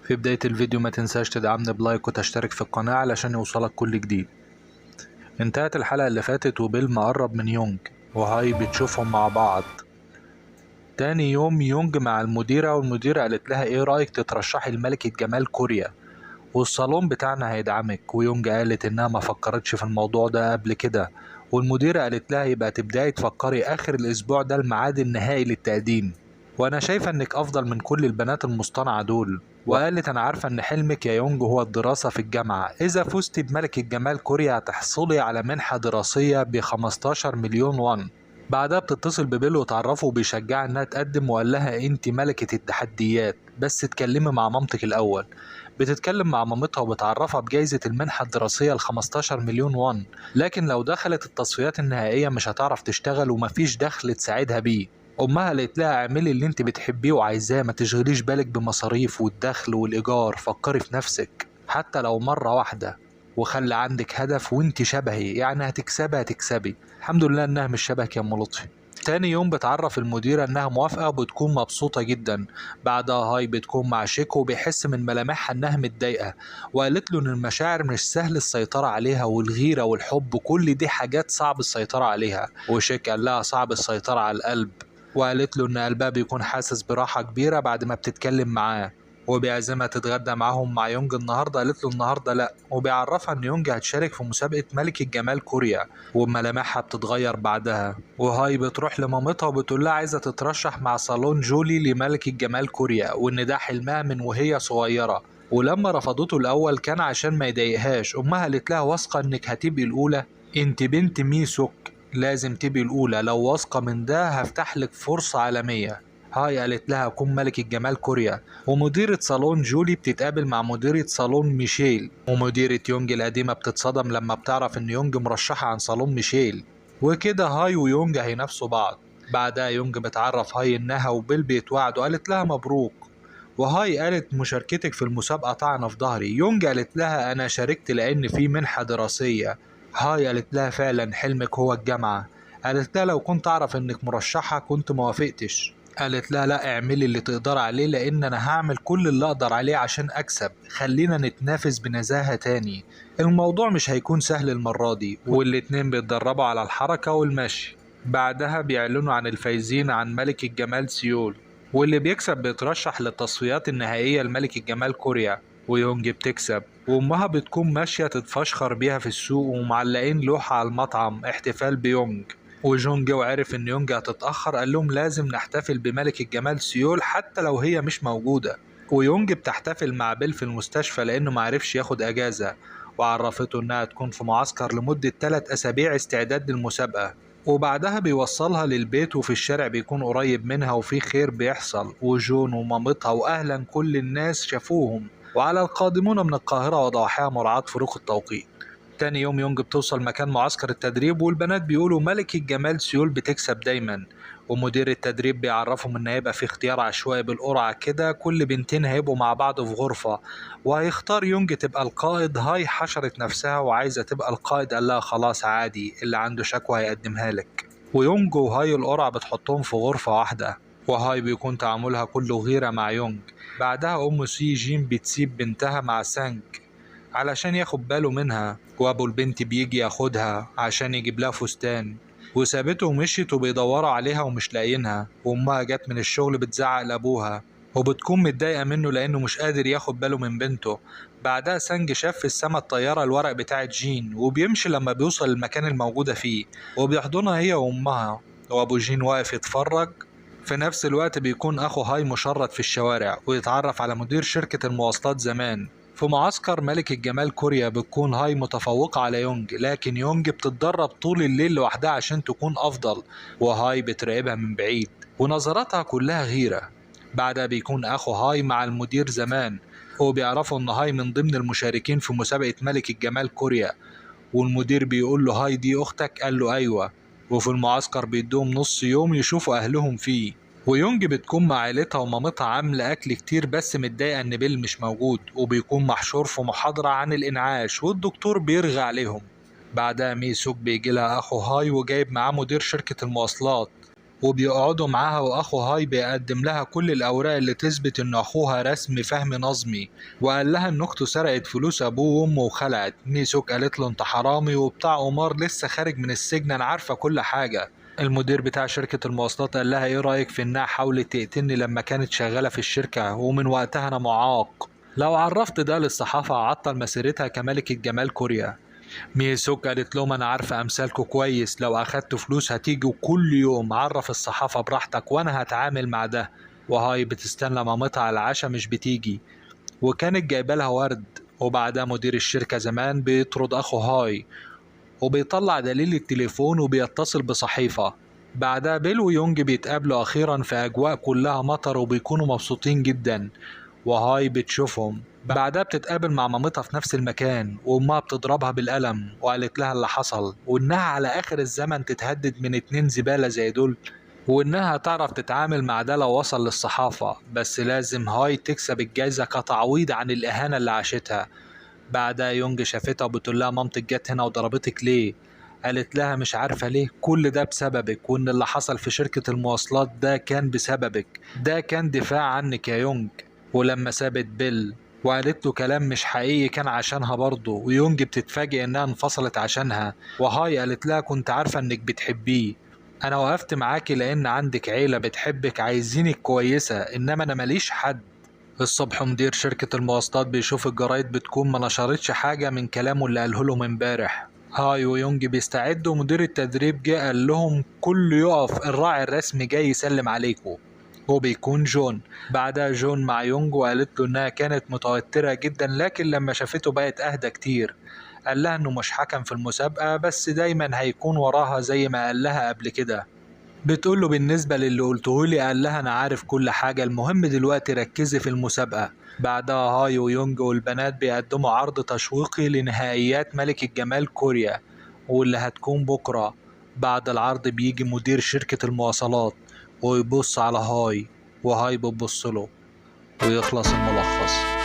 في بداية الفيديو ما تنساش تدعمني بلايك وتشترك في القناة علشان يوصلك كل جديد. انتهت الحلقة اللي فاتت وبيل مقرب من يونج وهاي بتشوفهم مع بعض. تاني يوم يونج مع المديرة، والمديرة قالت لها ايه رأيك تترشحي لملكة جمال كوريا والصالون بتاعنا هيدعمك. ويونج قالت انها ما فكرتش في الموضوع ده قبل كده، والمديرة قالت لها يبقى تبدأي تفكري اخر الاسبوع ده الميعاد النهائي للتقديم، وانا شايفة انك افضل من كل البنات المصطنعة دول. وقالت انا عارفة ان حلمك يا يونج هو الدراسة في الجامعة، اذا فزتي بملكة جمال كوريا هتحصلي على منحة دراسية ب15 مليون وون. بعدها بتتصل ببيل وتعرفه وبيشجعها انها تقدم، وقال لها انت ملكة التحديات بس اتكلمي مع مامتك الاول. بتتكلم مع مامتها وبتعرفها بجائزة المنحة الدراسية ل15 مليون وون، لكن لو دخلت التصفيات النهائية مش هتعرف تشتغل ومفيش دخل تساعدها بيه. امها قالت لها اعملي اللي انت بتحبيه وعايزاه، ما تشغليش بالك بمصاريف والدخل والايجار، فكري في نفسك حتى لو مرة واحدة، وخلي عندك هدف وانت شبهي، يعني هتكسبي. الحمد لله انها مش شبهك يا ام لطفي. تاني يوم بتعرف المديرة انها موافقة وبتكون مبسوطة جدا. بعدها هاي بتكون مع شيكو وبيحس من ملامحها انها متضايقة، وقالت له ان المشاعر مش سهل السيطرة عليها، والغيرة والحب كل دي حاجات صعب السيطرة عليها. وشيك قال لها صعب السيطرة على القلب، وقالت له ان قلبها بيكون حاسس براحة كبيرة بعد ما بتتكلم معاه. وبيعزمها تتغدى معاهم مع يونج النهارده، قالت له النهارده لا، وبيعرفها ان يونج هتشارك في مسابقة ملكة جمال كوريا، وملامحها بتتغير بعدها. وهاي بتروح لمامتها وبتقول لها عايزة تترشح مع صالون جولي لملكة جمال كوريا، وان ده حلمها من وهي صغيرة. ولما رفضته الاول كان عشان ما يضايقهاش، امها قالت لها واثقة انك هتبقي الاولى، انت بنت ميسوك لازم تبقي الاولى، لو واثقة من ده هفتح لك فرصة عالمية. هاي قالت لها كون ملكة جمال كوريا. ومديرة صالون جولي بتتقابل مع مديرة صالون ميشيل، ومديرة يونج القديمة بتتصدم لما بتعرف ان يونج مرشحة عن صالون ميشيل، وكده هاي ويونج هينافسوا بعض. بعدها يونج بتعرف هاي انها وبيل بيتوعدوا، قالت لها مبروك. وهاي قالت مشاركتك في المسابقة طعنة في ظهري. يونج قالت لها انا شاركت لان في منحة دراسية. هاي قالت لها فعلا حلمك هو الجامعة. قالت لها لو كنت اعرف انك مرشحة كنت موافقتش. قالت لها لا، اعملي اللي تقدر عليه لان انا هعمل كل اللي اقدر عليه عشان اكسب، خلينا نتنافس بنزاهة تاني. الموضوع مش هيكون سهل المرة دي، والاتنين بيتدربوا على الحركة والمشي. بعدها بيعلنوا عن الفايزين عن ملكة جمال سيول، واللي بيكسب بيترشح للتصفيات النهائية لملكة جمال كوريا. ويونج بتكسب، وامها بتكون ماشية تتفشخر بيها في السوق، ومعلقين لوحة على المطعم احتفال بيونج. وجونج وعرف ان يونج هتتأخر قال لهم لازم نحتفل بملكة جمال سيول حتى لو هي مش موجودة. ويونج بتحتفل مع بيل في المستشفى لانه معرفش ياخد اجازة، وعرفته انها تكون في معسكر لمدة 3 اسابيع استعداد للمسابقة. وبعدها بيوصلها للبيت، وفي الشارع بيكون قريب منها وفي خير بيحصل، وجون ومامتها واهلا كل الناس شافوهم. وعلى القادمون من القاهرة وضواحيها مراعاة فروق التوقيت. تاني يوم يونج بتوصل مكان معسكر التدريب، والبنات بيقولوا ملكة جمال سيول بتكسب دايما. ومدير التدريب بيعرفهم ان هيبقى في اختيار عشوائي بالقرعة كده، كل بنتين هيبقوا مع بعض في غرفة، وهيختار يونج تبقى القائد. هاي حشرت نفسها وعايزة تبقى القائد، قال لها خلاص عادي، اللي عنده شكوى هيقدمها لك. ويونج وهاي القرعة بتحطهم في غرفة واحدة، وهاي بيكون تعاملها كله غيرة مع يونج. بعدها ام سي جين بتسيب بنتها مع سانج علشان ياخد باله منها، وابو البنت بيجي ياخدها عشان يجيب لها فستان. وسابته ومشيت وبيدوروا عليها ومش لاقيينها، وامها جت من الشغل بتزعق لابوها، وبتكون متضايقة منه لانه مش قادر ياخد باله من بنته. بعدها سانج شاف في السما الطيارة الورق بتاعت جين، وبيمشي لما بيوصل المكان الموجودة فيه، وبيحضنها هي وامها، وابو جين واقف يتفرج. في نفس الوقت بيكون اخو هاي مشرد في الشوارع ويتعرف على مدير شركة المواصلات زمان. في معسكر ملكة جمال كوريا بتكون هاي متفوقة على يونج، لكن يونج بتتدرب طول الليل لوحدها عشان تكون أفضل، وهاي بتراقبها من بعيد ونظراتها كلها غيرة. بعدها بيكون أخو هاي مع المدير زمان، وبيعرفوا إن هاي من ضمن المشاركين في مسابقة ملكة جمال كوريا. والمدير بيقول له هاي دي أختك؟ قال له أيوة. وفي المعسكر بيدوم نص يوم يشوفوا أهلهم فيه. ويونج بتكون مع عيلتها ومامتها عاملة أكل كتير بس متضايقة إن بيل مش موجود، وبيكون محشور في محاضرة عن الإنعاش والدكتور بيرغي عليهم. بعدها ميسوك بيجيلها أخو هاي وجايب معاه مدير شركة المواصلات، وبيقعدوا معاها، واخو هاي بيقدم لها كل الاوراق اللي تثبت ان اخوها رسمي فهمي نظمي، وقال لها ان اخته سرقت فلوس ابوه وامه وخلعت. ميسوك قالت له انت حرامي وبتاع قمار لسه خارج من السجن، انا عارفه كل حاجه. المدير بتاع شركة المواصلات قال لها ايه رأيك في انها حاولت تقتلني لما كانت شغالة في الشركة، ومن وقتها انا معاق. لو عرفت ده للصحافة عطل مسيرتها كملكة جمال كوريا. ميسوك قالت لهم انا عارفة امثالكوا كويس، لو اخدتوا فلوس هتيجوا كل يوم، عرف الصحافة براحتك وانا هتعامل مع ده. وهاي بتستنى مامتها على العشاء مش بتيجي، وكانت جايبه لها ورد. وبعدها مدير الشركة زمان بيطرد اخو هاي، وبيطلع دليل التليفون وبيتصل بصحيفة. بعدها بيل ويونج بيتقابلوا أخيرا في أجواء كلها مطر وبيكونوا مبسوطين جدا. وهاي بتشوفهم. بعدها بتتقابل مع مامتها في نفس المكان، وأمها بتضربها بالقلم وقالت لها اللي حصل، وإنها على آخر الزمن تتهدد من 2 زبالة زي دول، وإنها تعرف تتعامل مع ده لو وصل للصحافة، بس لازم هاي تكسب الجايزة كتعويض عن الإهانة اللي عاشتها. بعدها يونج شافتها وبتقول لها مامتك جت هنا وضربتك ليه؟ قالت لها مش عارفة ليه، كل ده بسببك، وإن اللي حصل في شركة المواصلات ده كان بسببك، ده كان دفاع عنك يا يونج. ولما سابت بيل وقالت له كلام مش حقيقي كان عشانها برضه، ويونج بتتفاجئ إنها انفصلت عشانها. وهاي قالت لها كنت عارفة إنك بتحبيه، أنا وقفت معاكي لأن عندك عيلة بتحبك عايزينك كويسة، إنما أنا ماليش حد. الصبح مدير شركة المواصلات بيشوف الجرايد بتكون ما نشرتش حاجة من كلامه اللي قاله لهم امبارح. هاي ويونج بيستعدوا، مدير التدريب جه قال لهم كل يقف، الراعي الرسمي جاي يسلم عليكم. هو بيكون جون. بعدها جون مع يونج وقالت له انها كانت متوترة جدا، لكن لما شافته بقت اهدى كتير. قال لها انه مش حكم في المسابقة، بس دايما هيكون وراها زي ما قال لها قبل كده. بتقول له بالنسبة للي قلته لي، قال لها أنا عارف كل حاجة، المهم دلوقتي ركزي في المسابقة. بعدها هاي ويونج والبنات بيقدموا عرض تشويقي لنهائيات ملكة جمال كوريا، واللي هتكون بكرة. بعد العرض بيجي مدير شركة المواصلات ويبص على هاي، وهاي بتبص له، ويخلص الملخص.